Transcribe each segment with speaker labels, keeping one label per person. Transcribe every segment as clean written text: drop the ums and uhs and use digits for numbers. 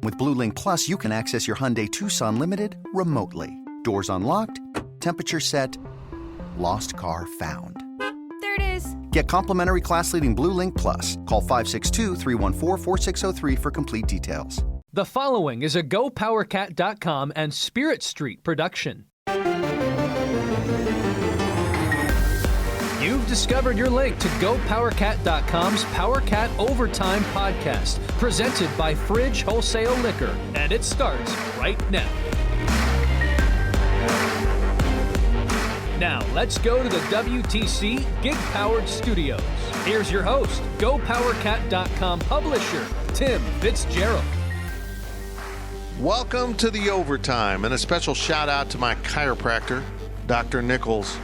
Speaker 1: With Blue Link Plus, you can access your Hyundai Tucson Limited remotely. Doors unlocked, temperature set, lost car found.
Speaker 2: There it is.
Speaker 1: Get complimentary class-leading Blue Link Plus. Call 562-314-4603 for complete details.
Speaker 3: The following is a GoPowerCat.com and Spirit Street production. You've discovered your link to GoPowerCat.com's PowerCat Overtime podcast, presented by Fridge Wholesale Liquor, and it starts right now. Now, let's go to the WTC Gig-Powered Studios. Here's your host, GoPowerCat.com publisher, Tim Fitzgerald.
Speaker 4: Welcome to the Overtime, and a special shout out to my chiropractor, Dr. Nichols,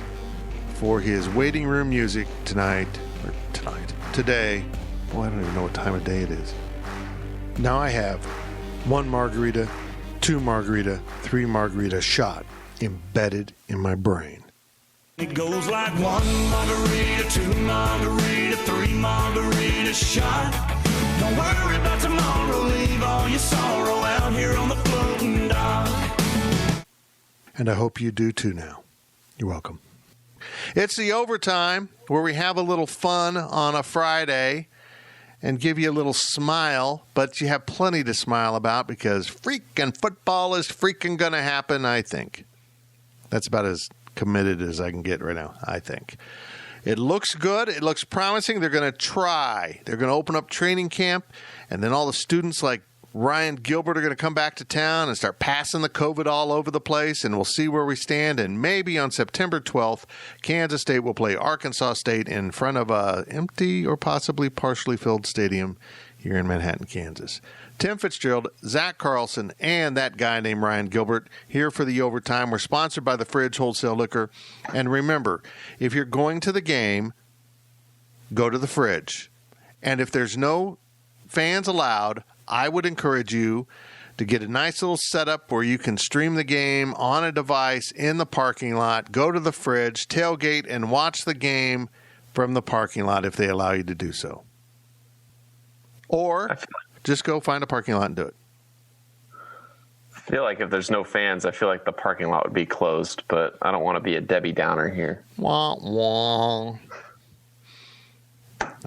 Speaker 4: for his waiting room music today. Boy, I don't even know what time of day it is. Now I have 1 margarita, 2 margarita, 3 margarita shot embedded in my brain.
Speaker 5: It goes like 1 margarita, 2 margarita, 3 margarita shot. Don't worry about tomorrow, leave all your sorrow out here on the floating dock.
Speaker 4: And I hope you do too now. You're welcome. It's the Overtime, where we have a little fun on a Friday and give you a little smile, but you have plenty to smile about because freaking football is freaking going to happen, I think. That's about as committed as I can get right now, I think. It looks good. It looks promising. They're going to try. They're going to open up training camp, and then all the students like Ryan Gilbert are going to come back to town and start passing the COVID all over the place, and we'll see where we stand. And maybe on September 12th, Kansas State will play Arkansas State in front of a empty or possibly partially filled stadium here in Manhattan, Kansas. Tim Fitzgerald, Zach Carlson, and that guy named Ryan Gilbert here for the Overtime. We're sponsored by the Fridge Wholesale Liquor. And remember, if you're going to the game, go to the Fridge. And if there's no fans allowed, I would encourage you to get a nice little setup where you can stream the game on a device in the parking lot, go to the Fridge, tailgate, and watch the game from the parking lot if they allow you to do so. Or just go find a parking lot and do it.
Speaker 6: I feel like if there's no fans, I feel like the parking lot would be closed, but I don't want to be a Debbie Downer here.
Speaker 4: Wah, wah.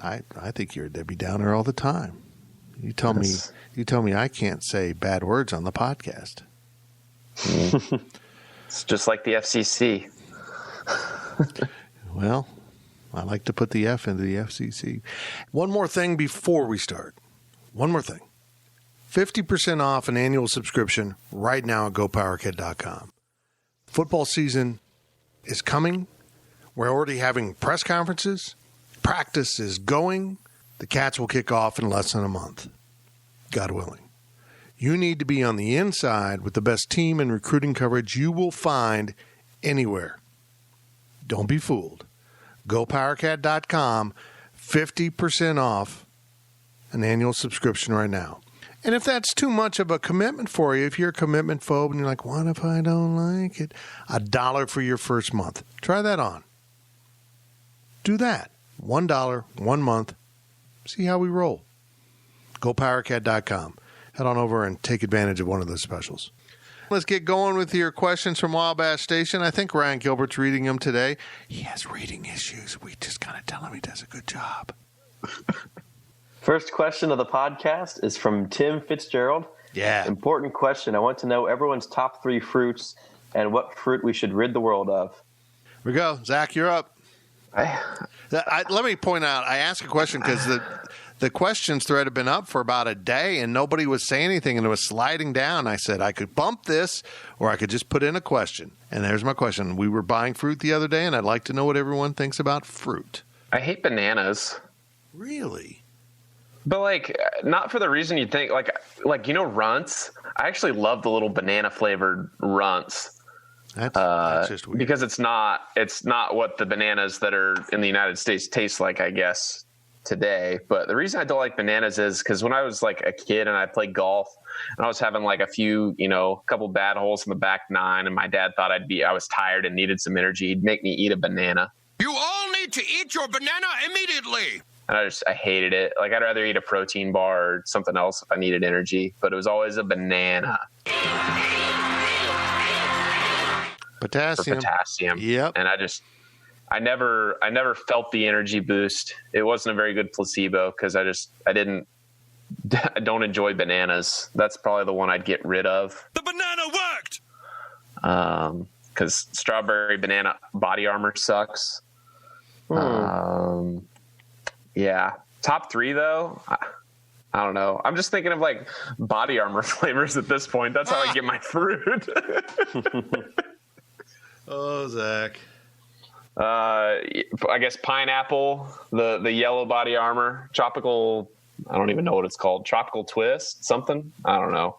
Speaker 4: I think you're a Debbie Downer all the time. You tell me I can't say bad words on the podcast.
Speaker 6: It's just like the FCC.
Speaker 4: Well, I like to put the F into the FCC. One more thing before we start. 50% off an annual subscription right now at GoPowerCat.com. Football season is coming. We're already having press conferences. Practice is going. The Cats will kick off in less than a month, God willing. You need to be on the inside with the best team and recruiting coverage you will find anywhere. Don't be fooled. GoPowerCat.com, 50% off an annual subscription right now. And if that's too much of a commitment for you, if you're a commitment phobe and you're like, what if I don't like it? $1 for your first month. Try that on. Do that. $1, 1 month. See how we roll. GoPowerCat.com. Head on over and take advantage of one of those specials. Let's get going with your questions from Wabash Station. I think Ryan Gilbert's reading them today. He has reading issues. We just got to tell him he does a good job.
Speaker 7: First question of the podcast is from Tim Fitzgerald.
Speaker 4: Yeah.
Speaker 7: Important question. I want to know everyone's top 3 fruits and what fruit we should rid the world of.
Speaker 4: Here we go. Zach, you're up. Let me point out, I asked a question because the questions thread had been up for about a day and nobody was saying anything and it was sliding down. I said I could bump this or I could just put in a question. And there's my question. We were buying fruit the other day and I'd like to know what everyone thinks about fruit.
Speaker 6: I hate bananas.
Speaker 4: Really?
Speaker 6: But, like, not for the reason you'd think. Like you know, Runts? I actually love the little banana-flavored Runts.
Speaker 4: That's just weird.
Speaker 6: Because it's not what the bananas that are in the United States taste like, I guess, today. But the reason I don't like bananas is because when I was, like, a kid and I played golf, and I was having, like, a couple bad holes in the back nine, and my dad thought I was tired and needed some energy, he'd make me eat a banana.
Speaker 8: You all need to eat your banana immediately.
Speaker 6: And I hated it. Like, I'd rather eat a protein bar or something else if I needed energy, but it was always a banana.
Speaker 4: Potassium.
Speaker 6: Yep. And I never felt the energy boost. It wasn't a very good placebo because I don't enjoy bananas. That's probably the one I'd get rid of.
Speaker 5: The banana worked!
Speaker 6: Because strawberry banana body armor sucks. Yeah. Top 3 though, I don't know. I'm just thinking of like body armor flavors at this point. That's how I get my fruit.
Speaker 4: Oh, Zach.
Speaker 6: I guess pineapple, the yellow body armor, tropical. I don't even know what it's called. Tropical twist, something. I don't know.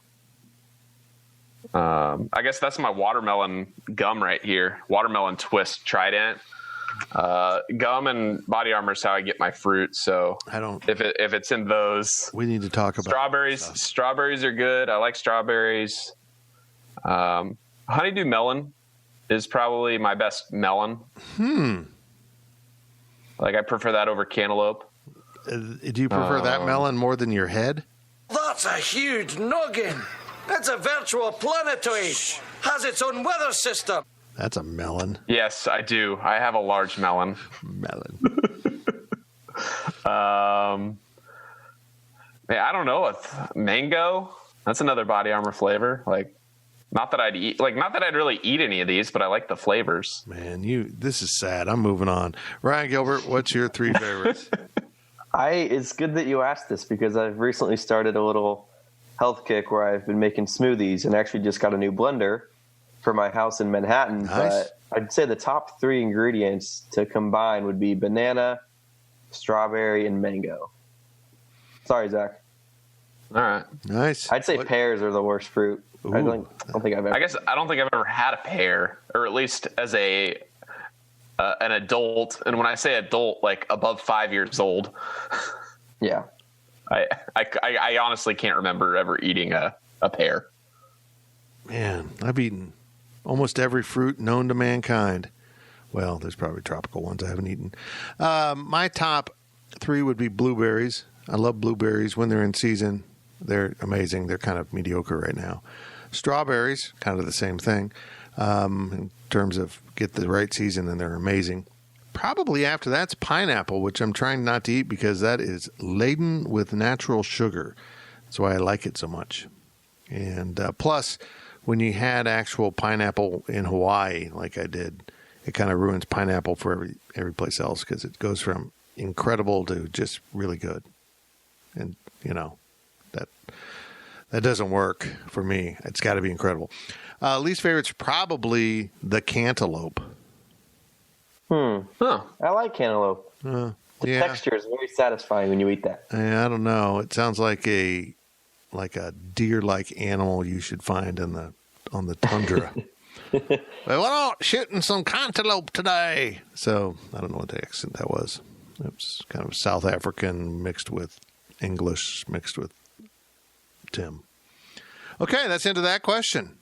Speaker 6: I guess that's my watermelon gum right here. Watermelon twist Trident. Gum and body armor is how I get my fruit. So if it's in those,
Speaker 4: we need to talk about
Speaker 6: strawberries. Strawberries are good. I like strawberries. Honeydew melon is probably my best melon. Like, I prefer that over cantaloupe.
Speaker 4: Do you prefer that melon more than your head?
Speaker 2: That's a huge noggin. It's a virtual planetoid. Has its own weather system.
Speaker 4: That's a melon.
Speaker 6: Yes, I do. I have a large melon. I don't know. Mango, that's another body armor flavor. Like, not that I'd really eat any of these, but I like the flavors.
Speaker 4: Man, this is sad. I'm moving on. Ryan Gilbert, what's your 3 favorites?
Speaker 7: It's good that you asked this because I've recently started a little health kick where I've been making smoothies and actually just got a new blender for my house in Manhattan.
Speaker 4: Nice.
Speaker 7: But I'd say the top 3 ingredients to combine would be banana, strawberry, and mango. Sorry, Zach.
Speaker 6: All right.
Speaker 4: Nice.
Speaker 7: I'd say pears are the worst fruit. I don't think I've ever had
Speaker 6: a pear, or at least as an adult. And when I say adult, like above 5 years old.
Speaker 7: Yeah.
Speaker 6: I honestly can't remember ever eating a pear.
Speaker 4: Man, I've eaten almost every fruit known to mankind. Well, there's probably tropical ones I haven't eaten. My top 3 would be blueberries. I love blueberries when they're in season. They're amazing. They're kind of mediocre right now. Strawberries, kind of the same thing in terms of get the right season, and they're amazing. Probably after that's pineapple, which I'm trying not to eat because that is laden with natural sugar. That's why I like it so much. And plus, when you had actual pineapple in Hawaii, like I did, it kind of ruins pineapple for every place else because it goes from incredible to just really good. And, that doesn't work for me. It's got to be incredible. Least favorite's probably the cantaloupe.
Speaker 7: I like cantaloupe. The texture is very satisfying when you eat that.
Speaker 4: I don't know. It sounds like a deer-like animal you should find on the tundra. We went out shooting some cantaloupe today. So I don't know what the accent that was. It was kind of South African mixed with English mixed with Tim. Okay, that's into that question.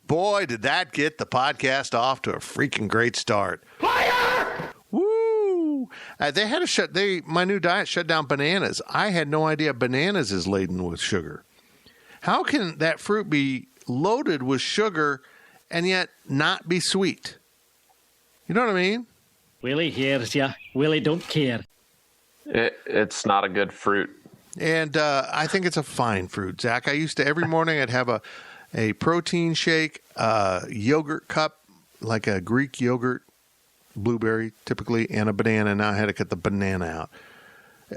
Speaker 4: Boy, did that get the podcast off to a freaking great start. Fire! Woo! They had to my new diet shut down bananas. I had no idea bananas is laden with sugar. How can that fruit be loaded with sugar and yet not be sweet? You know what I mean?
Speaker 8: Willie hears ya. Willie don't care.
Speaker 6: It's not a good fruit.
Speaker 4: And I think it's a fine fruit, Zach. I used to, every morning I'd have a protein shake, yogurt cup, like a Greek yogurt, blueberry typically, and a banana. Now I had to cut the banana out.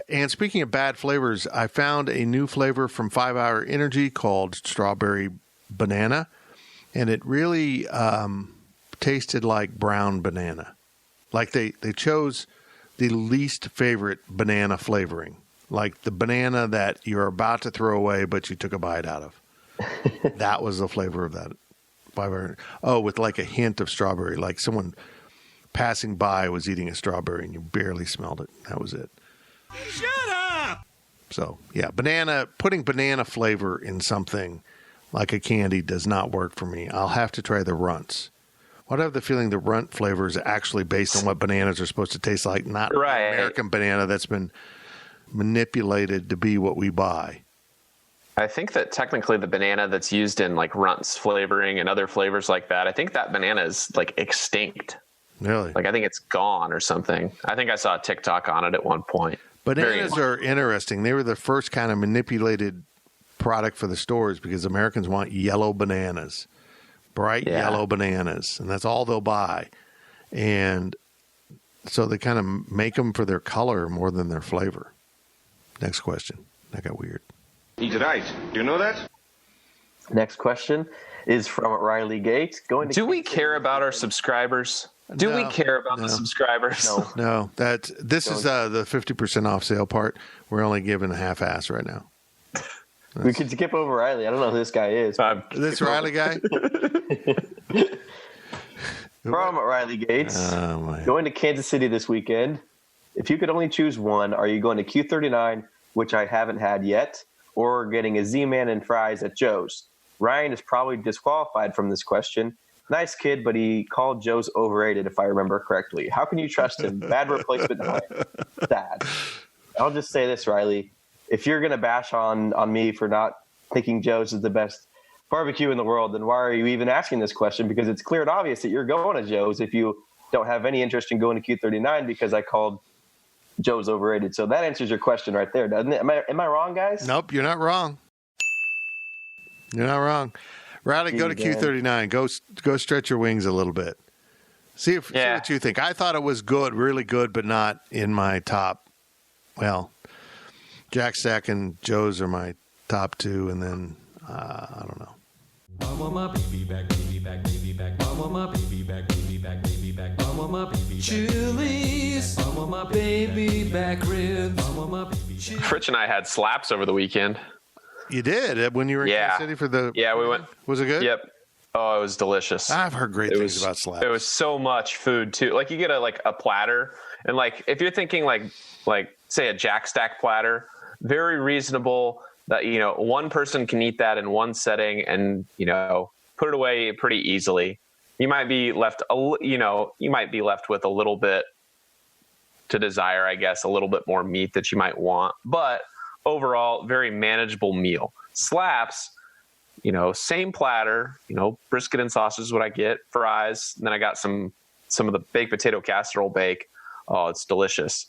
Speaker 4: And speaking of bad flavors, I found a new flavor from 5 Hour Energy called strawberry banana. And it really tasted like brown banana. Like they chose the least favorite banana flavoring. Like the banana that you're about to throw away, but you took a bite out of. That was the flavor of that 5 Hour. Oh, with like a hint of strawberry. Like someone passing by was eating a strawberry and you barely smelled it. That was it.
Speaker 5: Shut up!
Speaker 4: So, yeah, putting banana flavor in something like a candy does not work for me. I'll have to try the Runts. What I have the feeling the Runt flavor is actually based on what bananas are supposed to taste like, not
Speaker 6: right.
Speaker 4: American banana that's been manipulated to be what we buy.
Speaker 6: I think that technically the banana that's used in like Runts flavoring and other flavors like that, I think that banana is like extinct.
Speaker 4: Really?
Speaker 6: Like I think it's gone or something. I think I saw a TikTok on it at one point.
Speaker 4: Bananas are interesting. They were the first kind of manipulated product for the stores because Americans want yellow bananas, bright yellow bananas, and that's all they'll buy. And so they kind of make them for their color more than their flavor. Next question. That got weird.
Speaker 9: He's right. You know that?
Speaker 7: Next question is from Riley Gates.
Speaker 6: Do we care about our subscribers? Do we care about the subscribers?
Speaker 4: No. This is the 50% off sale part. We're only giving a half-ass right now.
Speaker 7: We could skip over Riley. I don't know who this guy is.
Speaker 4: This Riley guy?
Speaker 7: From Riley Gates. Going to Kansas City this weekend. If you could only choose one, are you going to Q39, which I haven't had yet, or getting a Z-Man and fries at Joe's? Ryan is probably disqualified from this question. Nice kid, but he called Joe's overrated, if I remember correctly. How can you trust him? Bad replacement. Sad. I'll just say this, Riley. If you're going to bash on me for not thinking Joe's is the best barbecue in the world, then why are you even asking this question? Because it's clear and obvious that you're going to Joe's if you don't have any interest in going to Q39 because I called Joe's overrated. So that answers your question right there, doesn't it? Am I wrong, guys?
Speaker 4: Nope, you're not wrong. You're not wrong. Riley, go to Q39. Go stretch your wings a little bit. See what you think. I thought it was good, really good, but not in my top. Well, Jack Stack and Joe's are my top two, and then I don't know.
Speaker 5: I want my baby back, baby back, baby back. I want my baby back, baby back, baby back. I want my baby back. Chili's. I want my baby back ribs. I want my baby back.
Speaker 6: Fritch and I had slaps over the weekend.
Speaker 4: You did when you were in Kansas City for the.
Speaker 6: Yeah, we went.
Speaker 4: Was it good?
Speaker 6: Yep. Oh, it was delicious.
Speaker 4: I've heard great things about slaps.
Speaker 6: It was so much food too. Like you get a platter, and like if you're thinking like say a Jack Stack platter, very reasonable. That one person can eat that in one setting and put it away pretty easily. You might be left with a little bit to desire, I guess, a little bit more meat that you might want, but overall very manageable meal. Slaps, same platter, brisket and sausage is what I get, fries, and then I got some of the baked potato casserole bake. Oh, it's delicious.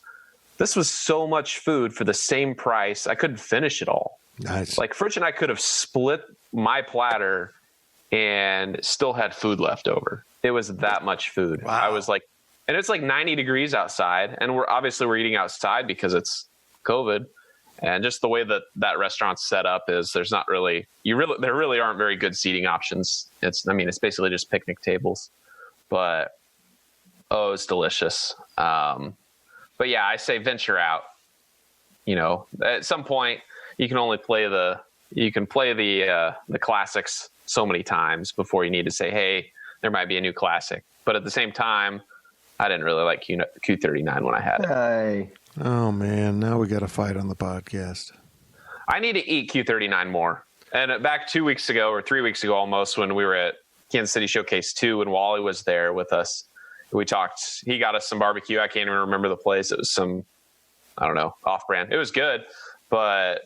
Speaker 6: This was so much food for the same price. I couldn't finish it all.
Speaker 4: Nice.
Speaker 6: Like Fritch and I could have split my platter and still had food left over. It was that much food.
Speaker 4: Wow.
Speaker 6: I was like, and it's like 90 degrees outside, and we're eating outside because it's COVID, and just the way that restaurant's set up is there really aren't very good seating options. It's basically just picnic tables, but it's delicious. But yeah, I say venture out. At some point. You can only play the classics so many times before you need to say, hey, there might be a new classic. But at the same time, I didn't really like Q39 when I had it.
Speaker 7: Hey.
Speaker 4: Oh, man. Now we got to fight on the podcast.
Speaker 6: I need to eat Q39 more. And back 2 weeks ago or 3 weeks ago almost when we were at Kansas City Showcase 2 and Wally was there with us, we talked. He got us some barbecue. I can't even remember the place. It was some, I don't know, off-brand. It was good. But,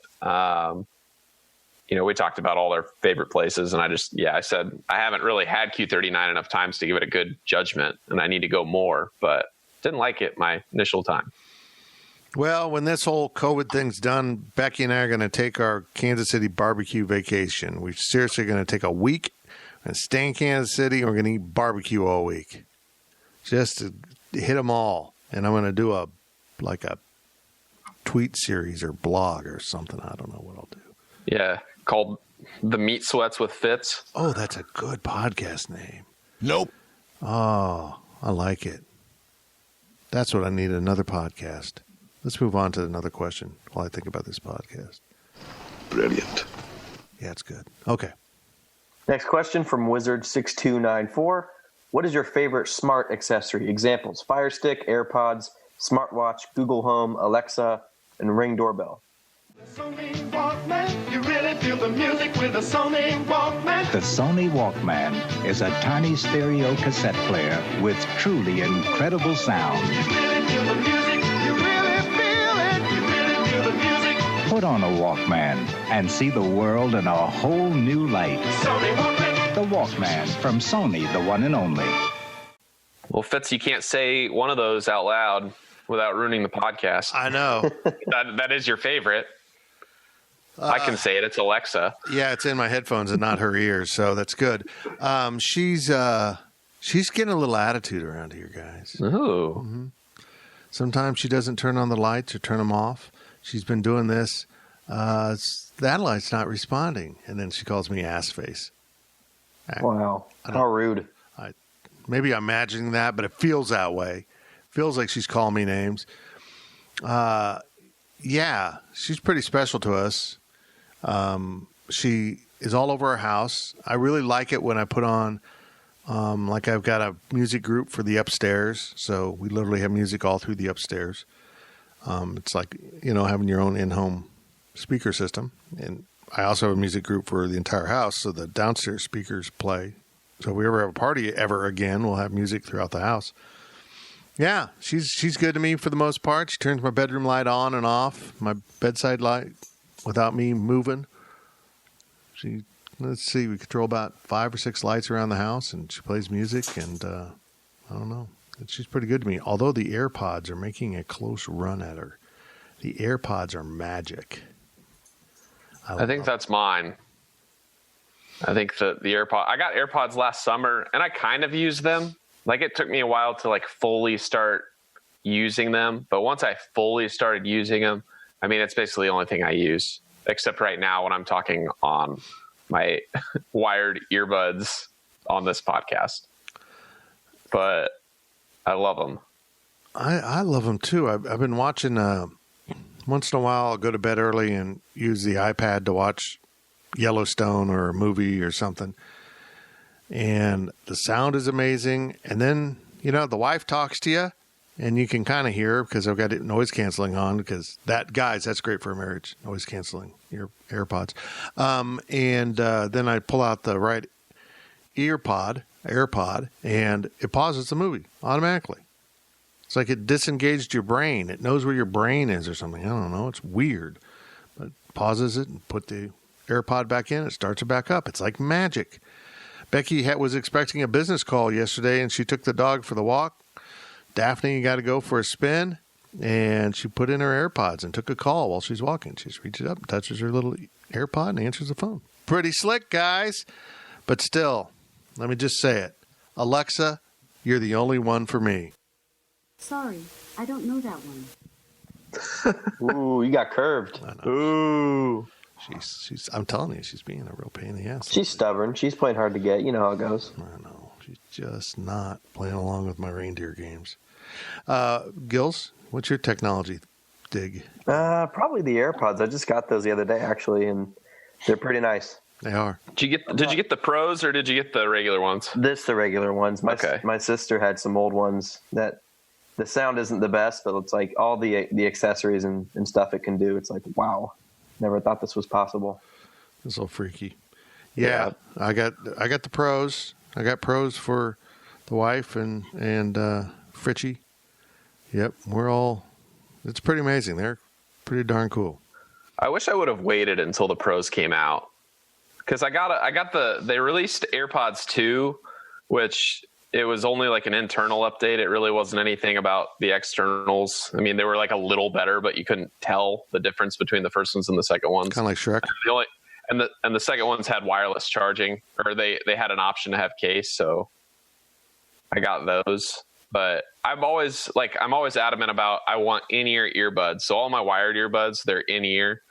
Speaker 6: we talked about all our favorite places, and I said, I haven't really had Q39 enough times to give it a good judgment, and I need to go more, but didn't like it my initial time.
Speaker 4: Well, when this whole COVID thing's done, Becky and I are going to take our Kansas City barbecue vacation. We're seriously going to take a week and stay in Kansas City, and we're going to eat barbecue all week. Just to hit them all. And I'm going to do a tweet series or blog or something. I don't know what I'll do.
Speaker 6: Yeah, called The Meat Sweats with Fitz.
Speaker 4: Oh, that's a good podcast name.
Speaker 9: Nope.
Speaker 4: Oh, I like it. That's what I need, another podcast. Let's move on to another question while I think about this podcast.
Speaker 9: Brilliant.
Speaker 4: Yeah, it's good. Okay.
Speaker 7: Next question from Wizard6294. What is your favorite smart accessory? Examples: Fire Stick, AirPods, smartwatch, Google Home, Alexa, and Ring doorbell.
Speaker 5: The Sony Walkman, you really feel the music with the Sony Walkman.
Speaker 10: The Sony Walkman is a tiny stereo cassette player with truly incredible sound.
Speaker 5: You really feel the music, you really feel it. You really feel
Speaker 10: Put on a Walkman and see the world in a whole new light.
Speaker 5: Sony Walkman.
Speaker 10: The Walkman from Sony, the one and only.
Speaker 6: Well, Fitz, you can't say one of those out loud without ruining the podcast.
Speaker 4: I know.
Speaker 6: that is your favorite. I can say it. It's Alexa.
Speaker 4: Yeah, it's in my headphones and not her ears, so that's good. She's getting a little attitude around here, guys.
Speaker 6: Ooh.
Speaker 4: Mm-hmm. Sometimes she doesn't turn on the lights or turn them off. She's been doing this. That light's not responding, and then she calls me ass face.
Speaker 7: Wow, how rude.
Speaker 4: Maybe I'm imagining that, but it feels that way. Feels like she's calling me names. Yeah, she's pretty special to us. She is all over our house. I really like it when I put on, like I've got a music group for the upstairs. So we literally have music all through the upstairs. It's like, having your own in-home speaker system. And I also have a music group for the entire house. So the downstairs speakers play. So if we ever have a party ever again, we'll have music throughout the house. Yeah, she's good to me for the most part. She turns my bedroom light on and off, my bedside light, without me moving. Let's see, we control about 5 or 6 lights around the house, and she plays music, and I don't know. She's pretty good to me, although the AirPods are making a close run at her. The AirPods are magic.
Speaker 6: I think that's mine. I think the AirPod. I got AirPods last summer, and I kind of used them. Like, it took me a while to fully start using them, but once I fully started using them, I mean, it's basically the only thing I use, except right now when I'm talking on my wired earbuds on this podcast. But I love them.
Speaker 4: I love them too. I've been watching. Once in a while, I'll go to bed early and use the iPad to watch Yellowstone or a movie or something. And the sound is amazing. And then, the wife talks to you and you can kind of hear her because I've got noise canceling on because that's great for a marriage. Noise canceling, your AirPods. And then I pull out the right AirPod, and it pauses the movie automatically. It's like it disengaged your brain. It knows where your brain is or something. I don't know. It's weird. But it pauses it and put the AirPod back in. It starts it back up. It's like magic. Becky was expecting a business call yesterday, and she took the dog for the walk. Daphne got to go for a spin, and she put in her AirPods and took a call while she's walking. She just reaches up and touches her little AirPod and answers the phone. Pretty slick, guys. But still, let me just say it. Alexa, you're the only one for me.
Speaker 11: Sorry, I don't know that one.
Speaker 7: Ooh, you got curved. Ooh.
Speaker 4: She's. I'm telling you, she's being a real pain in the ass.
Speaker 7: She's stubborn. She's playing hard to get. You know how it goes.
Speaker 4: I know. She's just not playing along with my reindeer games. Gills, what's your technology dig?
Speaker 7: Probably the AirPods. I just got those the other day, actually, and they're pretty nice.
Speaker 4: They are.
Speaker 6: Did you get the pros or did you get the regular ones?
Speaker 7: The regular ones. My sister had some old ones that the sound isn't the best, but it's like all the accessories and stuff it can do. It's like, wow. Never thought this was possible.
Speaker 4: It's a little freaky. Yeah. I got the pros. I got pros for the wife and Fritchie. Yep. It's pretty amazing. They're pretty darn cool.
Speaker 6: I wish I would have waited until the pros came out. Because they released AirPods 2, which it was only like an internal update. It really wasn't anything about the externals. I mean, they were like a little better, but you couldn't tell the difference between the first ones and the second ones.
Speaker 4: Kind of like Shrek.
Speaker 6: And the second ones had wireless charging, or they had an option to have case, so I got those. But I'm always adamant about I want in-ear earbuds. So all my wired earbuds, they're in-ear,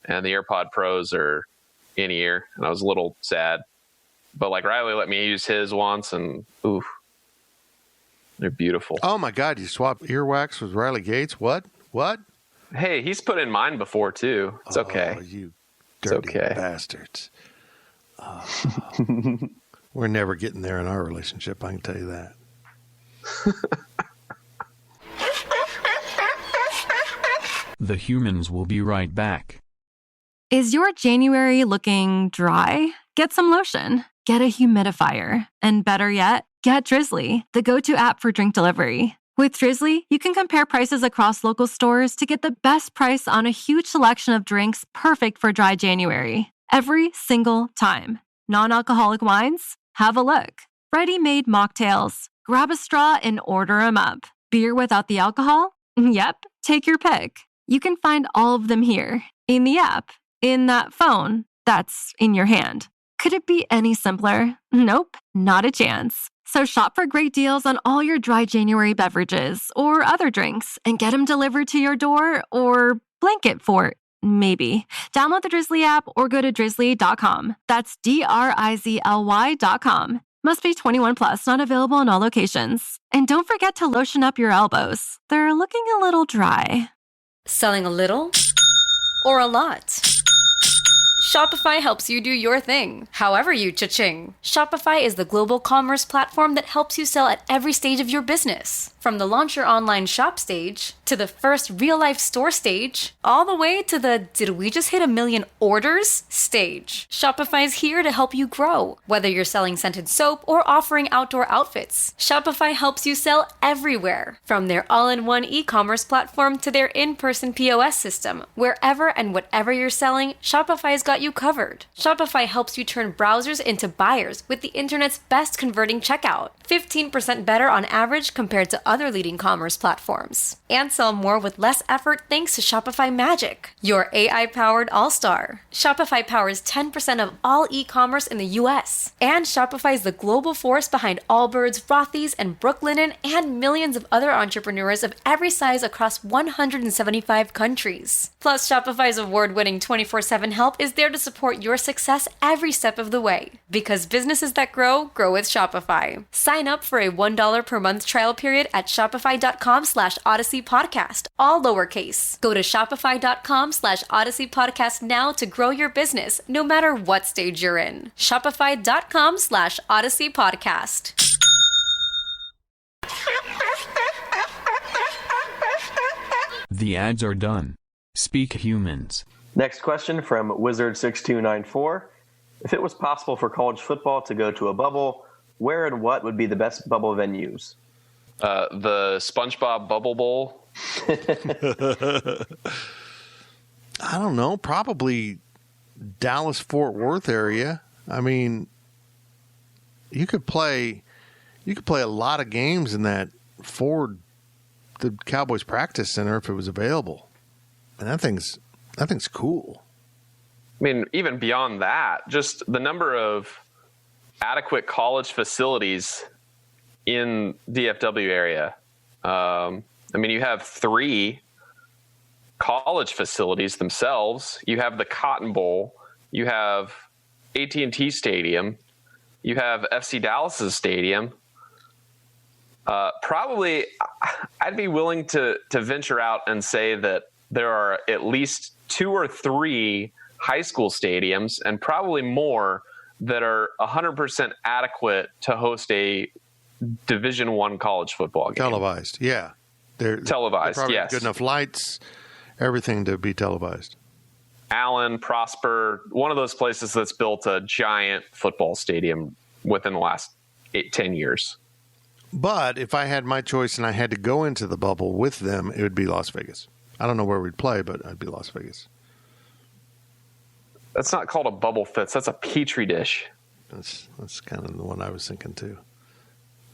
Speaker 6: and the AirPod Pros are in-ear, and I was a little sad. But like Riley let me use his once, and oof, they're beautiful.
Speaker 4: Oh my God, you swapped earwax with Riley Gates? What?
Speaker 6: Hey, he's put in mine before too. It's okay.
Speaker 4: You dirty bastards. We're never getting there in our relationship, I can tell you that.
Speaker 12: The humans will be right back.
Speaker 13: Is your January looking dry? Get some lotion. Get a humidifier. And better yet, get Drizzly, the go-to app for drink delivery. With Drizzly, you can compare prices across local stores to get the best price on a huge selection of drinks perfect for dry January. Every single time. Non-alcoholic wines? Have a look. Ready-made mocktails? Grab a straw and order 'em up. Beer without the alcohol? Yep, take your pick. You can find all of them here, in the app, in that phone that's in your hand. Could it be any simpler? Nope, not a chance. So shop for great deals on all your dry January beverages or other drinks and get them delivered to your door or blanket fort, maybe. Download the Drizzly app or go to drizzly.com. That's DRIZLY.com. Must be 21 plus, not available in all locations. And don't forget to lotion up your elbows. They're looking a little dry.
Speaker 14: Selling a little or a lot? Shopify helps you do your thing, however you cha-ching. Shopify is the global commerce platform that helps you sell at every stage of your business. From the launch your online shop stage, to the first real-life store stage, all the way to the did we just hit 1 million orders stage. Shopify is here to help you grow. Whether you're selling scented soap or offering outdoor outfits, Shopify helps you sell everywhere. From their all-in-one e-commerce platform to their in-person POS system, wherever and whatever you're selling, Shopify's got you covered. Shopify helps you turn browsers into buyers with the internet's best converting checkout. 15% better on average compared to other leading commerce platforms. And sell more with less effort thanks to Shopify Magic, your AI-powered all-star. Shopify powers 10% of all e-commerce in the US. And Shopify is the global force behind Allbirds, Rothy's, and Brooklinen, and millions of other entrepreneurs of every size across 175 countries. Plus, Shopify's award-winning 24/7 help is there to support your success every step of the way. Because businesses that grow with Shopify. Sign up for a $1 per month trial period at shopify.com/Odyssey Podcast, all lowercase. Go to shopify.com/Odyssey Podcast now to grow your business, no matter what stage you're in. Shopify.com/Odyssey Podcast.
Speaker 12: The ads are done. Speak Humans.
Speaker 7: Next question from Wizard6294. If it was possible for college football to go to a bubble, where and what would be the best bubble venues?
Speaker 6: The SpongeBob Bubble Bowl.
Speaker 4: I don't know. Probably Dallas-Fort Worth area. I mean, you could play a lot of games in that Ford, the Cowboys practice center if it was available. And that thing's cool.
Speaker 6: I mean, even beyond that, just the number of adequate college facilities in DFW area. I mean, you have 3 college facilities themselves. You have the Cotton Bowl. You have AT&T Stadium. You have FC Dallas's stadium. Probably, I'd be willing to venture out and say that there are at least 2 or 3 high school stadiums, and probably more, that are 100% adequate to host a Division I college football game.
Speaker 4: Televised, yeah. They're
Speaker 6: televised,
Speaker 4: probably
Speaker 6: yes.
Speaker 4: Good enough lights, everything to be televised.
Speaker 6: Allen, Prosper, one of those places that's built a giant football stadium within the last 10 years.
Speaker 4: But if I had my choice and I had to go into the bubble with them, it would be Las Vegas. I don't know where we'd play, but I'd be Las Vegas.
Speaker 6: That's not called a bubble fits. That's a petri dish.
Speaker 4: That's kind of the one I was thinking too.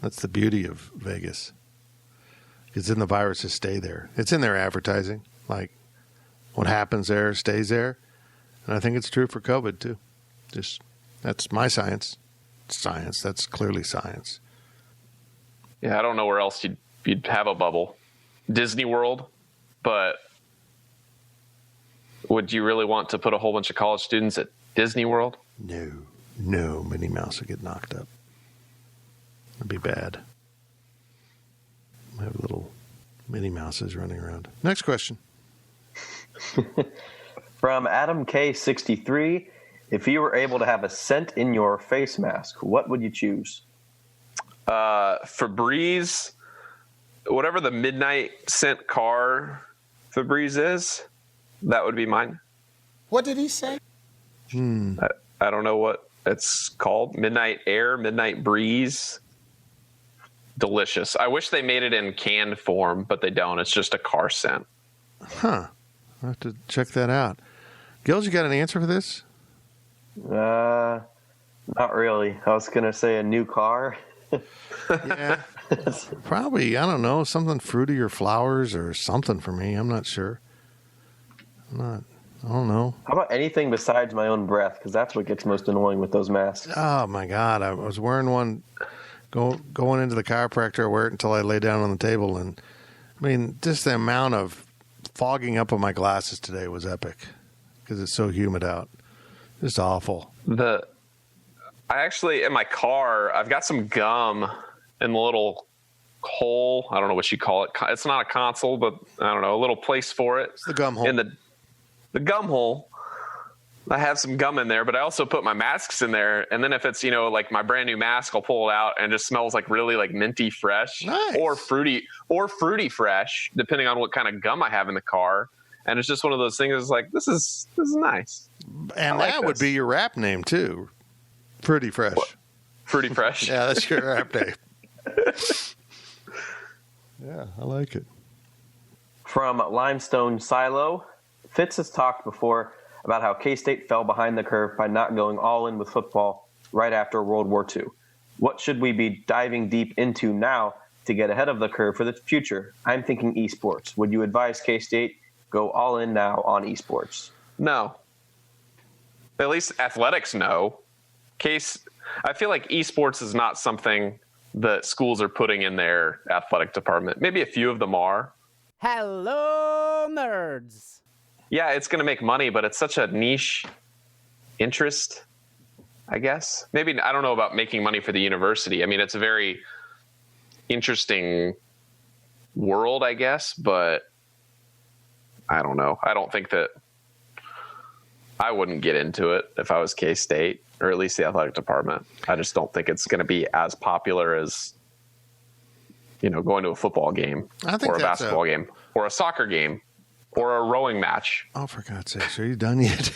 Speaker 4: That's the beauty of Vegas. Because then the viruses stay there. It's in their advertising. Like, what happens there stays there. And I think it's true for COVID too. Just, that's my science. Science. That's clearly science.
Speaker 6: Yeah, I don't know where else you'd have a bubble. Disney World, but would you really want to put a whole bunch of college students at Disney World?
Speaker 4: No, Minnie Mouse would get knocked up. That'd be bad. Have little Minnie Mouses running around. Next question.
Speaker 7: From Adam K63, if you were able to have a scent in your face mask, what would you choose?
Speaker 6: Febreze, whatever the midnight scent car Febreze is, that would be mine.
Speaker 15: What did he say?
Speaker 6: I don't know what it's called. Midnight Air, Midnight Breeze. delicious. I wish they made it in canned form, but they don't. It's just a car scent.
Speaker 4: Huh. I'll have to check that out. Gills, you got an answer for this?
Speaker 7: Not really. I was going to say a new car.
Speaker 4: Yeah. Probably, I don't know, something fruity or flowers or something for me. I'm not sure. I don't know.
Speaker 7: How about anything besides my own breath? Because that's what gets most annoying with those masks.
Speaker 4: Oh, my God. I was wearing one going into the chiropractor. I wear it until I lay down on the table. And, I mean, just the amount of fogging up of my glasses today was epic because it's so humid out. Just awful.
Speaker 6: I actually, in my car, I've got some gum in the little hole. I don't know what you call it. It's not a console, but I don't know, a little place for it.
Speaker 4: It's the gum hole.
Speaker 6: In the gum hole. I have some gum in there, but I also put my masks in there. And then if it's, like my brand new mask, I'll pull it out and it just smells like really like minty fresh.
Speaker 4: Nice.
Speaker 6: or fruity fresh, depending on what kind of gum I have in the car. And it's just one of those things that's like, this is nice.
Speaker 4: And that would be your rap name too. Fruity Fresh.
Speaker 6: What? Fruity Fresh.
Speaker 4: Yeah, that's your rap name. Yeah, I like it.
Speaker 7: From Limestone Silo, Fitz has talked before about how K-State fell behind the curve by not going all in with football right after World War II. What should we be diving deep into now to get ahead of the curve for the future? I'm thinking esports. Would you advise K-State go all in now on esports?
Speaker 6: No. At least athletics, no. I feel like esports is not something that schools are putting in their athletic department. Maybe a few of them are.
Speaker 15: Hello, nerds.
Speaker 6: Yeah, it's going to make money, but it's such a niche interest, I guess. Maybe, I don't know about making money for the university. I mean, it's a very interesting world, I guess, but I don't know. I don't think that I wouldn't get into it if I was K-State, or at least the athletic department. I just don't think it's going to be as popular as, going to a football game or a basketball game or a soccer game or a rowing match.
Speaker 4: Oh, for God's sake, are you done yet?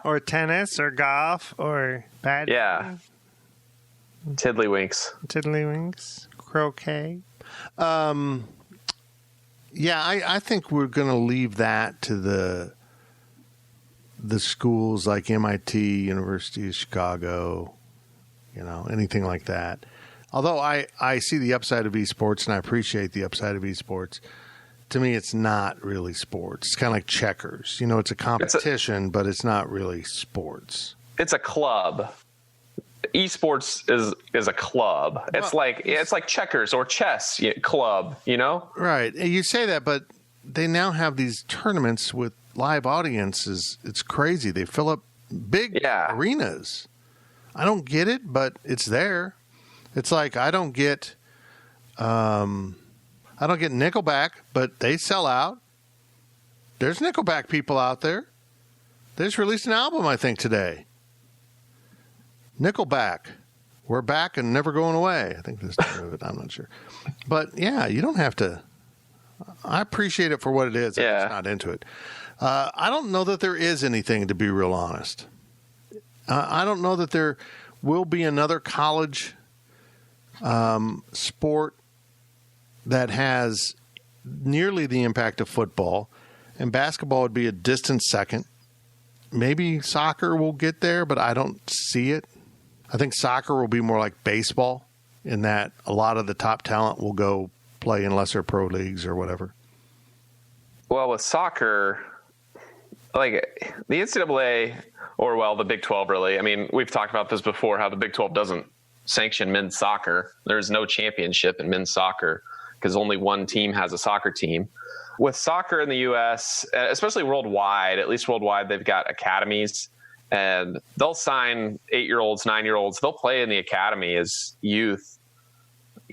Speaker 16: Or tennis or golf or badminton.
Speaker 6: Yeah. Tiddlywinks.
Speaker 16: Croquet.
Speaker 4: Yeah, I think we're going to leave that to the schools like MIT, University of Chicago, anything like that. Although I see the upside of esports and I appreciate the upside of esports, to me it's not really sports. It's kind of like checkers. It's a competition, but it's not really sports.
Speaker 6: It's a club. Esports is a club. It's like checkers or chess club,
Speaker 4: Right. You say that, but they now have these tournaments with live audiences. It's crazy. They fill up big arenas. I don't get it, but it's there. It's like I don't get Nickelback, but they sell out. There's Nickelback people out there. They just released an album, I think, today. Nickelback. We're back and never going away. I think that's the name of it. I'm not sure. But, yeah, you don't have to. I appreciate it for what it is. I'm just not into it. I don't know that there is anything, to be real honest. I don't know that there will be another college sport that has nearly the impact of football. And basketball would be a distant second. Maybe soccer will get there, but I don't see it. I think soccer will be more like baseball in that a lot of the top talent will go play in lesser pro leagues or whatever.
Speaker 6: Well, with soccer, like the NCAA or, the Big 12 really, I mean, we've talked about this before, how the Big 12 doesn't sanction men's soccer. There's no championship in men's soccer because only one team has a soccer team. With soccer in the U.S., especially worldwide, at least worldwide, they've got academies. And they'll sign 8-year-olds, 9-year-olds. They'll play in the academy as youth,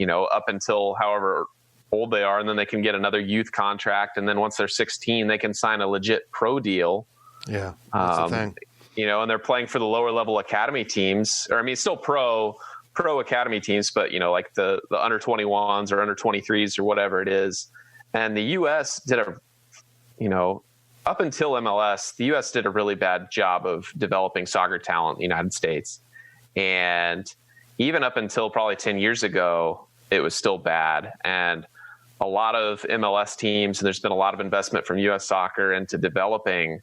Speaker 6: up until however old they are. And then they can get another youth contract. And then once they're 16, they can sign a legit pro deal.
Speaker 4: Yeah, that's the thing.
Speaker 6: And they're playing for the lower level academy teams. Or, I mean, still pro academy teams, but, like the under 21s or under 23s or whatever it is. And the U.S. did up until MLS, the U.S. did a really bad job of developing soccer talent in the United States. And even up until probably 10 years ago, it was still bad. And a lot of MLS teams, and there's been a lot of investment from U.S. Soccer into developing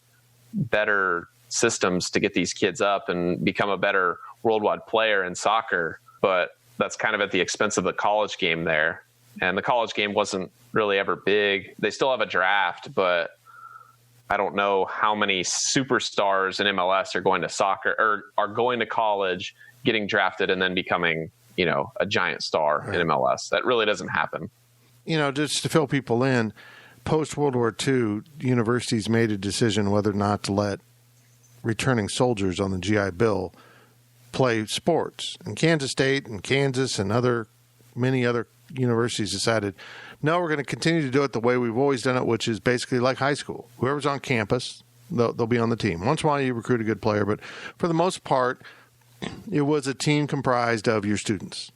Speaker 6: better systems to get these kids up and become a better worldwide player in soccer. But that's kind of at the expense of the college game there. And the college game wasn't really ever big. They still have a draft, but I don't know how many superstars in MLS are going to soccer or are going to college, getting drafted, and then becoming, a giant star in MLS. That really doesn't happen.
Speaker 4: Just to fill people in, post-World War II, universities made a decision whether or not to let returning soldiers on the GI Bill play sports. And Kansas State and Kansas and many other universities decided, no, we're going to continue to do it the way we've always done it, which is basically like high school. Whoever's on campus, they'll be on the team. Once in a while you recruit a good player, but for the most part, it was a team comprised of your students.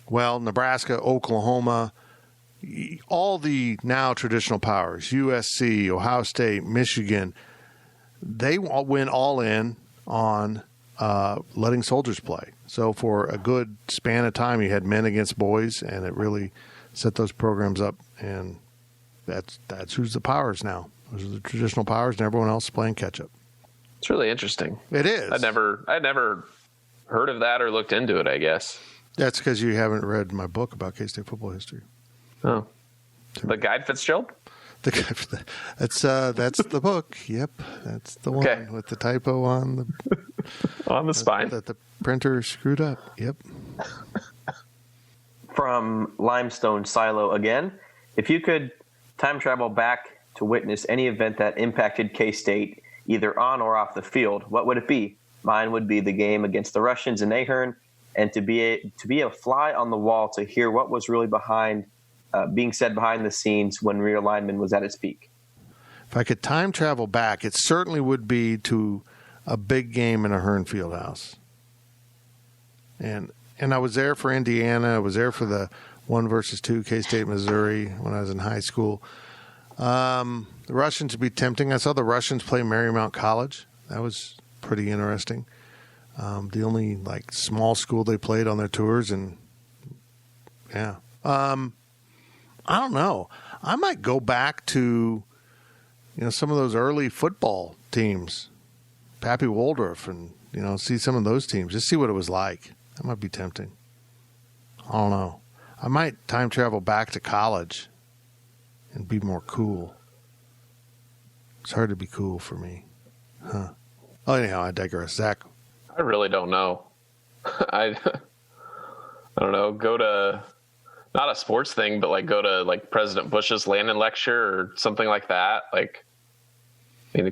Speaker 4: Well, Nebraska, Oklahoma, all the now traditional powers, USC, Ohio State, Michigan, they went all in on letting soldiers play. So for a good span of time, you had men against boys, and it really set those programs up. And that's who's the powers now. Those are the traditional powers, and everyone else is playing catch up.
Speaker 6: It's really interesting.
Speaker 4: It is.
Speaker 6: I'd never heard of that or looked into it, I guess.
Speaker 4: That's because you haven't read my book about K-State football history.
Speaker 6: Oh, the Guide Fitzgerald?
Speaker 4: That's the book. Yep, that's the one with the typo on the
Speaker 6: spine
Speaker 4: that the printer screwed up. Yep.
Speaker 7: From Limestone Silo again. If you could time travel back to witness any event that impacted K-State, either on or off the field, what would it be? Mine would be the game against the Russians in Ahern, and to be a fly on the wall to hear what was really being said behind the scenes when realignment was at its peak.
Speaker 4: If I could time travel back, it certainly would be to a big game in a Ahern Fieldhouse. And I was there for Indiana. I was there for the 1-2 K-State Missouri when I was in high school. The Russians would be tempting. I saw the Russians play Marymount College. That was pretty interesting. The only small school they played on their tours, and yeah. I don't know. I might go back to, some of those early football teams, Pappy Waldorf, and, see some of those teams. Just see what it was like. That might be tempting. I don't know. I might time travel back to college and be more cool. It's hard to be cool for me. Huh. Oh, anyhow, I digress. Zach?
Speaker 6: I really don't know. I don't know. Go to... not a sports thing, but go to President Bush's Landon lecture or something like that.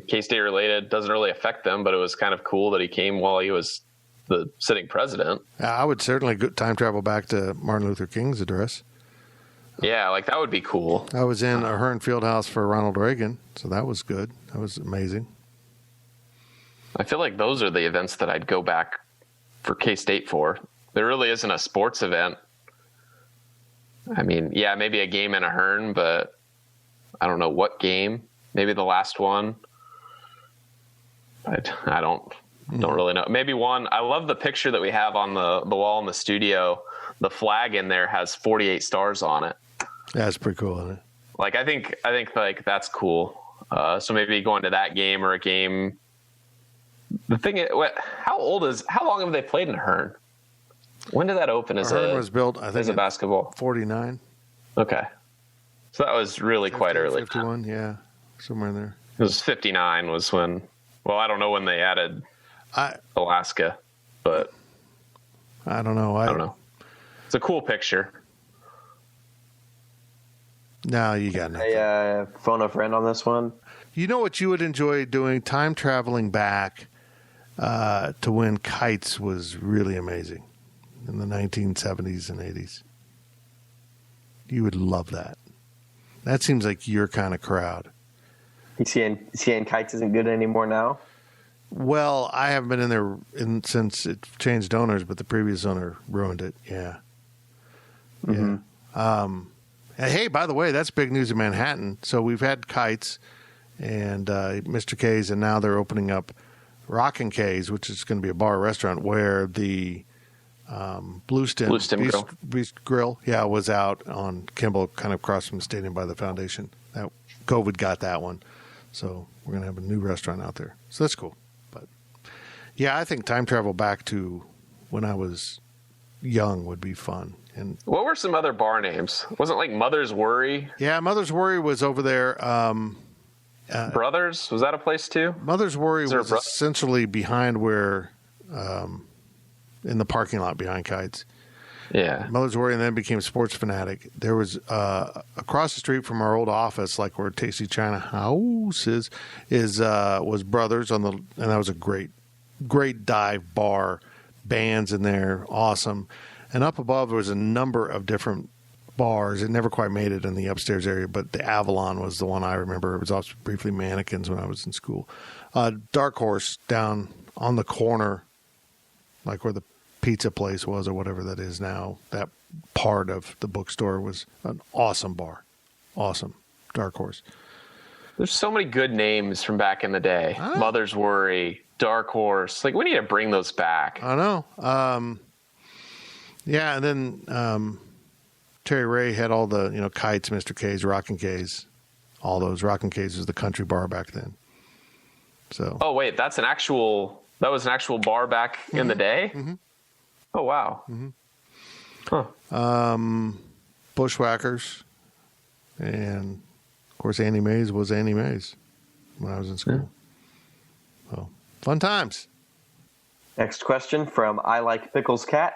Speaker 6: K-State related, doesn't really affect them, but it was kind of cool that he came while he was the sitting president.
Speaker 4: I would certainly time travel back to Martin Luther King's address.
Speaker 6: Yeah, that would be cool.
Speaker 4: I was in Ahern Fieldhouse for Ronald Reagan, so that was good. That was amazing.
Speaker 6: I feel like those are the events that I'd go back for K-State for. There really isn't a sports event. I mean, yeah, maybe a game in Ahern, but I don't know what game. Maybe the last one. I don't really know. Maybe one. I love the picture that we have on the wall in the studio. The flag in there has 48 stars on it.
Speaker 4: Yeah, it's pretty cool, isn't it?
Speaker 6: I think that's cool. So maybe going to that game or a game. The thing is, how long have they played in Ahern? When did that open
Speaker 4: Ahern was built, I think,
Speaker 6: as a basketball?
Speaker 4: 49.
Speaker 6: Okay. So that was really
Speaker 4: 50,
Speaker 6: quite early.
Speaker 4: 51, yeah. Somewhere in there.
Speaker 6: It was 59 was when, well, I don't know when they added Alaska, but
Speaker 4: I don't know.
Speaker 6: I don't know. It's a cool picture.
Speaker 4: No, you got nothing.
Speaker 7: I phone a friend on this one.
Speaker 4: You know what you would enjoy doing? Time traveling back to when kites was really amazing in the 1970s and 80s. You would love that. That seems like your kind of crowd.
Speaker 7: CN Kites isn't good anymore now?
Speaker 4: Well, I haven't been in there since it changed owners, but the previous owner ruined it. Yeah.
Speaker 7: Mm-hmm.
Speaker 4: Yeah. And hey, by the way, that's big news in Manhattan. So we've had Kites and Mr. K's, and now they're opening up Rockin' K's, which is going to be a bar restaurant where the Blue Stem
Speaker 6: Beast
Speaker 4: Grill. Yeah, was out on Kimball, kind of across from the stadium by the foundation. That COVID got that one. So we're going to have a new restaurant out there. So that's cool. But yeah, I think time travel back to when I was young would be fun. And
Speaker 6: what were some other bar names? Wasn't like Mother's Worry?
Speaker 4: Yeah, Mother's Worry was over there.
Speaker 6: Brothers? Was that a place too?
Speaker 4: Mother's Worry was essentially behind where, in the parking lot behind Kites.
Speaker 6: Yeah.
Speaker 4: Mother's Worry, and then became Sports Fanatic. There was across the street from our old office, like where Tasty China House was Brothers and that was a great dive bar, bands in there, awesome. And up above there was a number of different bars. It never quite made it in the upstairs area, but the Avalon was the one I remember. It was also briefly Mannequins when I was in school. Dark Horse down on the corner, like where the pizza place was or whatever that is now, that part of the bookstore was an awesome bar. Awesome. Dark Horse.
Speaker 6: There's so many good names from back in the day. Mother's Worry, Dark Horse. Like, we need to bring those back.
Speaker 4: I know. Yeah, and then Terry Ray had all the, Kites, Mr. K's, Rockin' K's, all those. Rockin' K's was the country bar back then. So.
Speaker 6: Oh, wait, that was an actual bar back in the day?
Speaker 4: Mm-hmm.
Speaker 6: Oh, wow.
Speaker 4: Mm-hmm. Huh. Bushwhackers. And, of course, Annie Mae's was Annie Mae's when I was in school. Yeah. So, fun times.
Speaker 7: Next question from I Like Pickles Cat.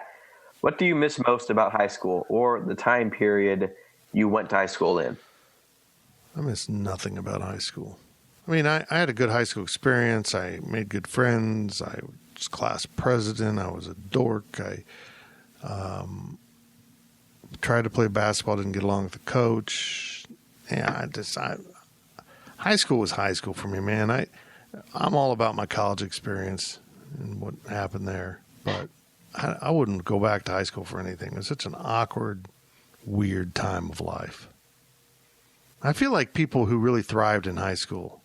Speaker 7: What do you miss most about high school or the time period you went to high school in?
Speaker 4: I miss nothing about high school. I mean, I had a good high school experience. I made good friends. I was class president. I was a dork. I tried to play basketball, didn't get along with the coach. Yeah, high school was high school for me, man. I'm all about my college experience and what happened there, but I wouldn't go back to high school for anything. It was such an awkward, weird time of life. I feel like people who really thrived in high school,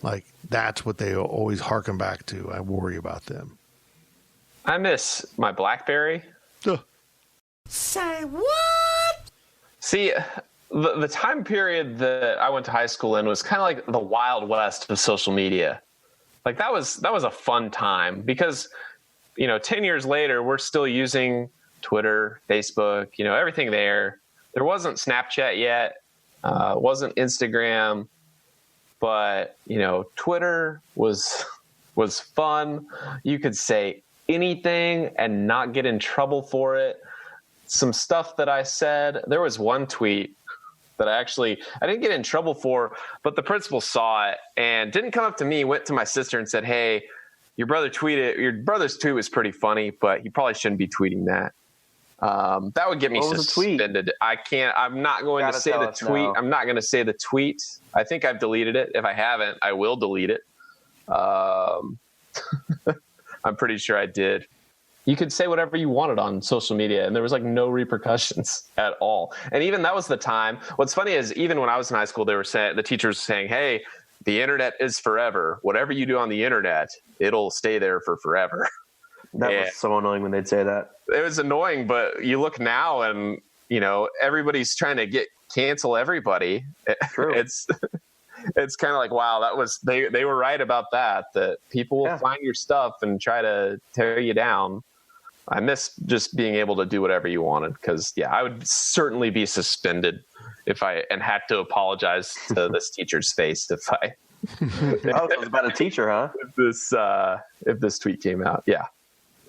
Speaker 4: like that's what they always harken back to. I worry about them.
Speaker 6: I miss my BlackBerry.
Speaker 5: Say what?
Speaker 6: See, the time period that I went to high school in was kind of like the Wild West of social media. Like that was a fun time because 10 years later, we're still using Twitter, Facebook, everything there. There wasn't Snapchat yet, wasn't Instagram, but, Twitter was fun. You could say anything and not get in trouble for it. Some stuff that I said, there was one tweet that I didn't get in trouble for, but the principal saw it and didn't come up to me, went to my sister and said, "Hey, your brother's tweet was pretty funny, but he probably shouldn't be tweeting that." That would get me suspended. I'm not going to say the tweet. No. I'm not going to say the tweet. I think I've deleted it. If I haven't, I will delete it. I'm pretty sure I did. You could say whatever you wanted on social media, and there was no repercussions at all. And even that was the time. What's funny is even when I was in high school, the teachers were saying, "Hey, the internet is forever. Whatever you do on the internet, it'll stay there for forever."
Speaker 7: That was so annoying when they'd say that.
Speaker 6: It was annoying, but you look now and, everybody's trying to cancel everybody.
Speaker 7: True.
Speaker 6: It's kind of like, wow, they were right about that people will find your stuff and try to tear you down. I miss just being able to do whatever you wanted because, I would certainly be suspended and had to apologize to this teacher's face if I.
Speaker 7: Oh, it was about a teacher, huh?
Speaker 6: If this tweet came out, yeah,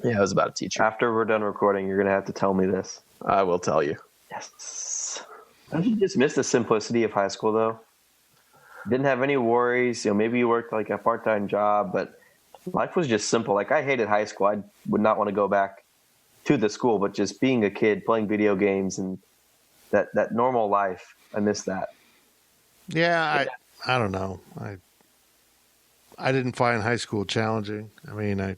Speaker 6: it was about a teacher.
Speaker 7: After we're done recording, you're gonna have to tell me this.
Speaker 6: I will tell you.
Speaker 7: Yes. Don't you just miss the simplicity of high school, though? Didn't have any worries. Maybe you worked like a part-time job, but life was just simple. Like I hated high school. I would not want to go back to the school, but just being a kid, playing video games, and that normal life. I miss that.
Speaker 4: Yeah, I don't know. I didn't find high school challenging. I mean,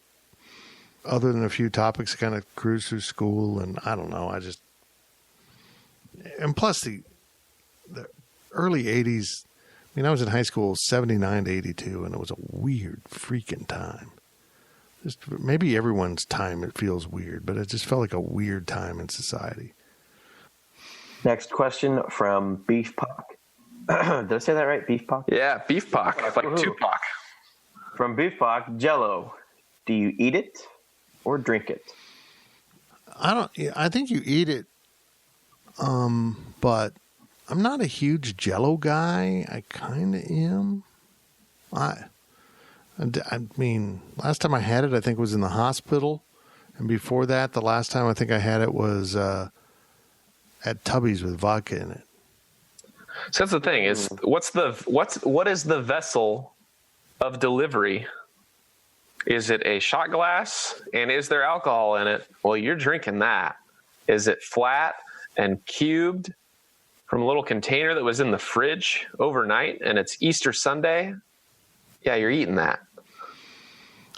Speaker 4: other than a few topics, kind of cruised through school, and I don't know. And plus the early 80s, I mean, I was in high school 79 to 82, and it was a weird freaking time. Just maybe everyone's time it feels weird, but it just felt like a weird time in society.
Speaker 7: Next question from Beef Pock. Did I say that right? Beef Pock?
Speaker 6: Yeah, Beef Pock. Like Tupac.
Speaker 7: From Beef Pock, Jell-O. Do you eat it or drink it?
Speaker 4: I think you eat it, but I'm not a huge Jell-O guy. I kind of am. I mean, last time I had it, I think was in the hospital, and before that, the last time I think I had it was at Tubby's with vodka in it.
Speaker 6: So that's the thing is, what is the vessel of delivery? Is it a shot glass, and is there alcohol in it? Well, you're drinking that. Is it flat and cubed from a little container that was in the fridge overnight, and it's Easter Sunday? Yeah, you're eating that.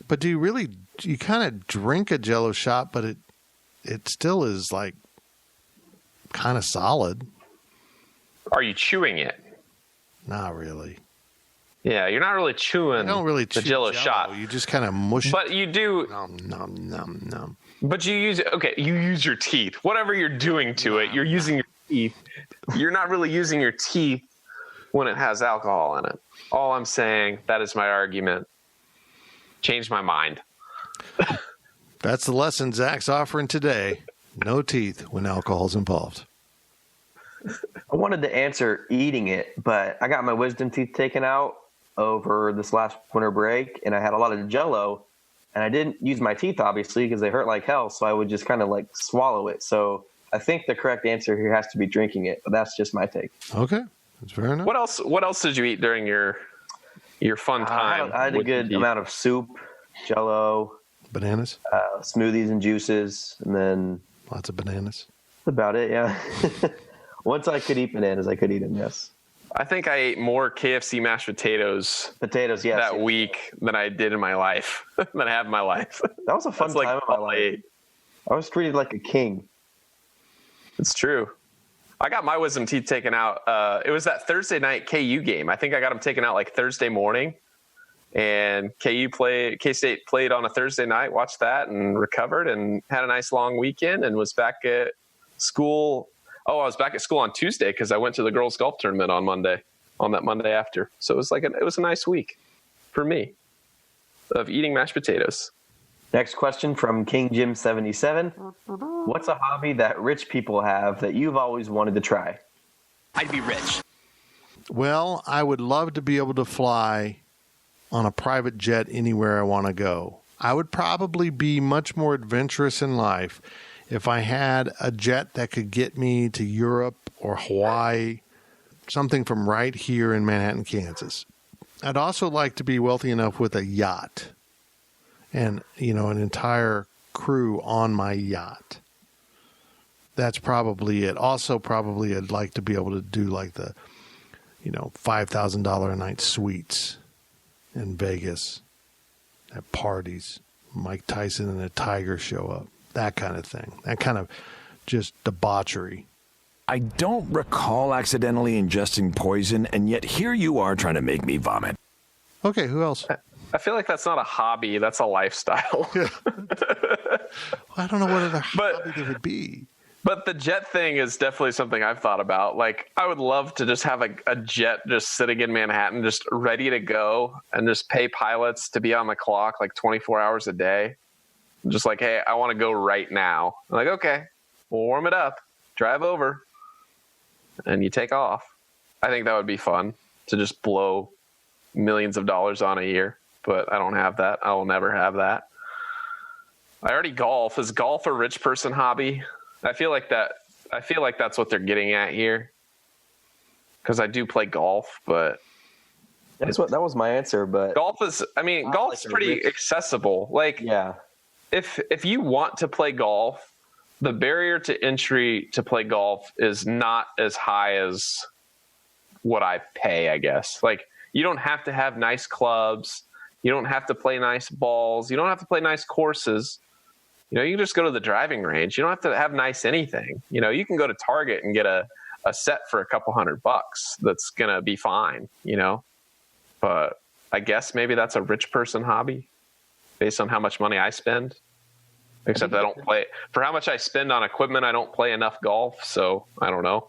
Speaker 4: But do you kind of drink a Jell-O shot, but it still is like kind of solid.
Speaker 6: Are you chewing it?
Speaker 4: Not really.
Speaker 6: Yeah, you're not really chewing.
Speaker 4: You don't really
Speaker 6: the Jell-O shot.
Speaker 4: You just kind of mush it.
Speaker 6: But you do.
Speaker 4: Nom.
Speaker 6: But you use you use your teeth. Whatever you're doing to it, you're using your teeth. You're not really using your teeth when it has alcohol in it. All I'm saying, that is my argument. Changed my mind.
Speaker 4: That's the lesson Zach's offering today. No teeth when alcohol's involved.
Speaker 7: I wanted to answer eating it, but I got my wisdom teeth taken out over this last winter break, and I had a lot of Jell-O, and I didn't use my teeth, obviously, because they hurt like hell, so I would just kind of like swallow it. So I think the correct answer here has to be drinking it, but that's just my take.
Speaker 4: Okay, that's fair enough.
Speaker 6: What else did you eat during your fun time?
Speaker 7: I had a good amount of soup, Jell-O,
Speaker 4: bananas,
Speaker 7: smoothies and juices, and then
Speaker 4: lots of bananas.
Speaker 7: That's about it, yeah. Once I could eat bananas, I could eat them, yes.
Speaker 6: I think I ate more KFC mashed potatoes
Speaker 7: yes,
Speaker 6: that week than I did in my life, than I have in my life.
Speaker 7: That was a fun time in my life. I was treated like a king.
Speaker 6: It's true. I got my wisdom teeth taken out. It was that Thursday night KU game. I think I got them taken out like Thursday morning. And K-State played on a Thursday night, watched that and recovered and had a nice long weekend and was back at school. Oh, I was back at school on Tuesday because I went to the girls' golf tournament on that Monday after. So it was it was a nice week for me of eating mashed potatoes.
Speaker 7: Next question from King Jim 77. What's a hobby that rich people have that you've always wanted to try?
Speaker 17: I'd be rich.
Speaker 4: Well, I would love to be able to fly on a private jet anywhere I want to go. I would probably be much more adventurous in life if I had a jet that could get me to Europe or Hawaii, something from right here in Manhattan, Kansas. I'd also like to be wealthy enough with a yacht and, an entire crew on my yacht. That's probably it. Also, probably I'd like to be able to do like the, $5,000 a night suites in Vegas at parties. Mike Tyson and a tiger show up. That kind of thing. That kind of just debauchery.
Speaker 18: I don't recall accidentally ingesting poison, and yet here you are trying to make me vomit.
Speaker 4: Okay, who else?
Speaker 6: I feel like that's not a hobby. That's a lifestyle.
Speaker 4: I don't know what other hobby there would be.
Speaker 6: But the jet thing is definitely something I've thought about. Like, I would love to just have a jet just sitting in Manhattan, just ready to go, and just pay pilots to be on the clock like 24 hours a day. Just like, hey, I want to go right now. I'm like, okay, we'll warm it up, drive over, and you take off. I think that would be fun to just blow millions of dollars on a year, but I don't have that. I will never have that. I already golf. Is golf a rich person hobby? I feel like that's what they're getting at here. Because I do play golf, but
Speaker 7: that was my answer. But
Speaker 6: golf is pretty accessible. Like,
Speaker 7: yeah.
Speaker 6: If you want to play golf, the barrier to entry to play golf is not as high as what I pay, I guess. Like, you don't have to have nice clubs. You don't have to play nice balls. You don't have to play nice courses. You can just go to the driving range. You don't have to have nice anything. You can go to Target and get a set for a couple $100. That's going to be fine, But I guess maybe that's a rich person hobby. based on how much money I spend. Except I don't play for how much I spend on equipment. I don't play enough golf, so I don't know.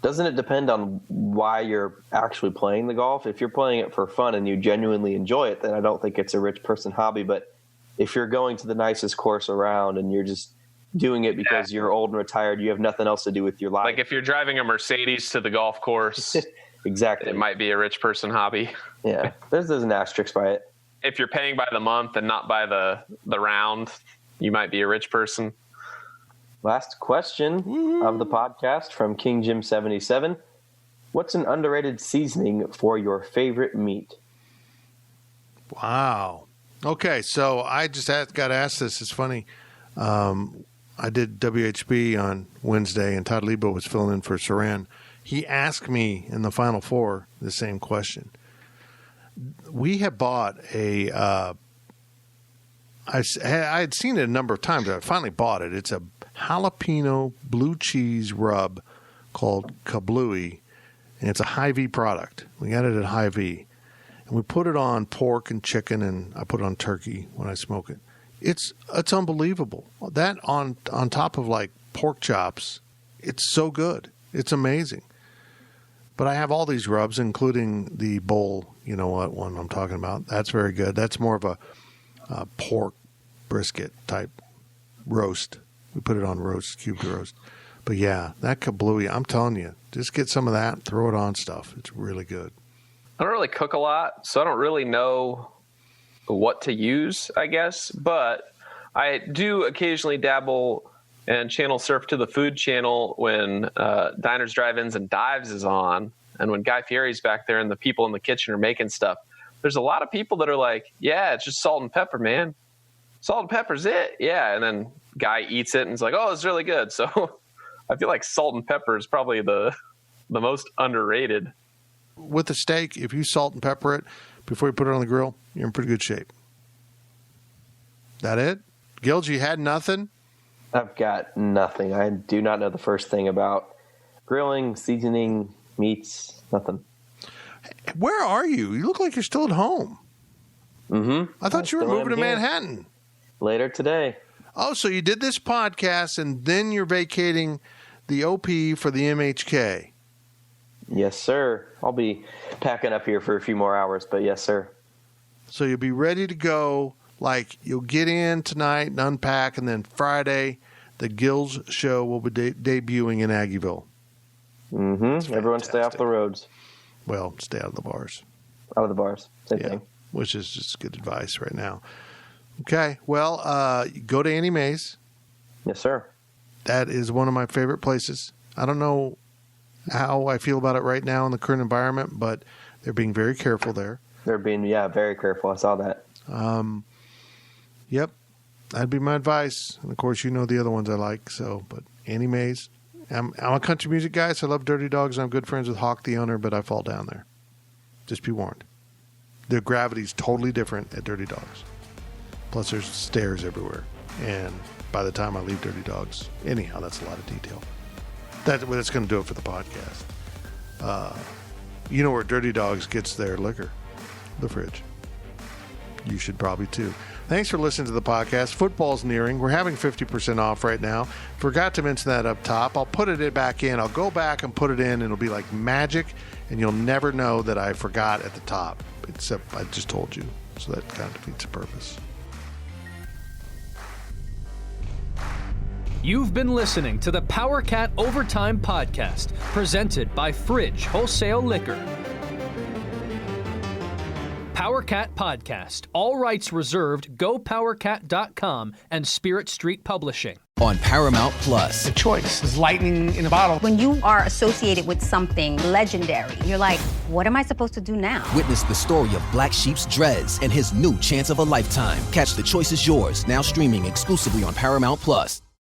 Speaker 7: Doesn't it depend on why you're actually playing the golf? If you're playing it for fun and you genuinely enjoy it, then I don't think it's a rich person hobby. But if you're going to the nicest course around and you're just doing it because you're old and retired, you have nothing else to do with your life.
Speaker 6: Like if you're driving a Mercedes to the golf course,
Speaker 7: exactly,
Speaker 6: it might be a rich person hobby.
Speaker 7: Yeah, there's an asterisk by it.
Speaker 6: If you're paying by the month and not by the round, you might be a rich person.
Speaker 7: Last question of the podcast from King Jim 77. What's an underrated seasoning for your favorite meat?
Speaker 4: Wow. Okay, so I just got asked this. It's funny. I did WHB on Wednesday, and Todd Lebo was filling in for Saran. He asked me in the Final Four the same question. We have bought I had seen it a number of times. I finally bought it. It's a jalapeno blue cheese rub called Kablooey, and it's a Hy-Vee product. We got it at Hy-Vee, and we put it on pork and chicken, and I put it on turkey when I smoke it. It's unbelievable. That on top of like pork chops, it's so good. It's amazing. But I have all these rubs, including the bowl, you know what one I'm talking about. That's very good. That's more of a pork brisket type roast. We put it on roast, cubed roast. But yeah, that Kablooey, I'm telling you, just get some of that and throw it on stuff. It's really good.
Speaker 6: I don't really cook a lot, so I don't really know what to use, I guess. But I do occasionally dabble and channel surf to the food channel when Diners, Drive-Ins, and Dives is on. And when Guy Fieri's back there and the people in the kitchen are making stuff, there's a lot of people that are like, yeah, it's just salt and pepper, man. Salt and pepper's it. Yeah. And then Guy eats it and is like, oh, it's really good. So I feel like salt and pepper is probably the most underrated.
Speaker 4: With the steak, if you salt and pepper it before you put it on the grill, you're in pretty good shape. That it? Gilge, you had nothing?
Speaker 7: I've got nothing. I do not know the first thing about grilling, seasoning, meats, nothing.
Speaker 4: Where are you? You look like you're still at home.
Speaker 7: Mm-hmm.
Speaker 4: I thought you were moving to Manhattan.
Speaker 7: Later today.
Speaker 4: Oh, so you did this podcast and then you're vacating the OP for the MHK.
Speaker 7: Yes, sir. I'll be packing up here for a few more hours, but yes, sir.
Speaker 4: So you'll be ready to go. Like, you'll get in tonight and unpack, and then Friday, the Gills show will be debuting in Aggieville.
Speaker 7: Mm-hmm. Everyone stay off the roads.
Speaker 4: Well, stay out of the bars.
Speaker 7: Out of the bars. Same thing.
Speaker 4: Which is just good advice right now. Okay. Well, go to Annie Mae's.
Speaker 7: Yes, sir.
Speaker 4: That is one of my favorite places. I don't know how I feel about it right now in the current environment, but they're being very careful there.
Speaker 7: They're being, very careful. I saw that.
Speaker 4: Yep. That'd be my advice. And, of course, you know the other ones I like. So, but Annie Mae's. I'm a country music guy, so I love Dirty Dogs. I'm good friends with Hawk, the owner, but I fall down there. Just be warned. The gravity's totally different at Dirty Dogs. Plus, there's stairs everywhere. And by the time I leave Dirty Dogs, anyhow, that's a lot of detail. That's going to do it for the podcast. You know where Dirty Dogs gets their liquor? The fridge. You should probably too. Thanks for listening to the podcast. Football's nearing. We're having 50% off right now. Forgot to mention that up top. I'll put it back in. I'll go back and put it in, and it'll be like magic, and you'll never know that I forgot at the top, except I just told you. So that kind of defeats the purpose.
Speaker 3: You've been listening to the Power Cat Overtime Podcast, presented by Fridge Wholesale Liquor. Power Cat Podcast. All rights reserved. GoPowerCat.com and Spirit Street Publishing.
Speaker 17: On Paramount Plus.
Speaker 19: The choice is lightning in a bottle.
Speaker 20: When you are associated with something legendary, you're like, what am I supposed to do now?
Speaker 17: Witness the story of Black Sheep's Drez and his new chance of a lifetime. Catch The Choice is Yours, now streaming exclusively on Paramount Plus.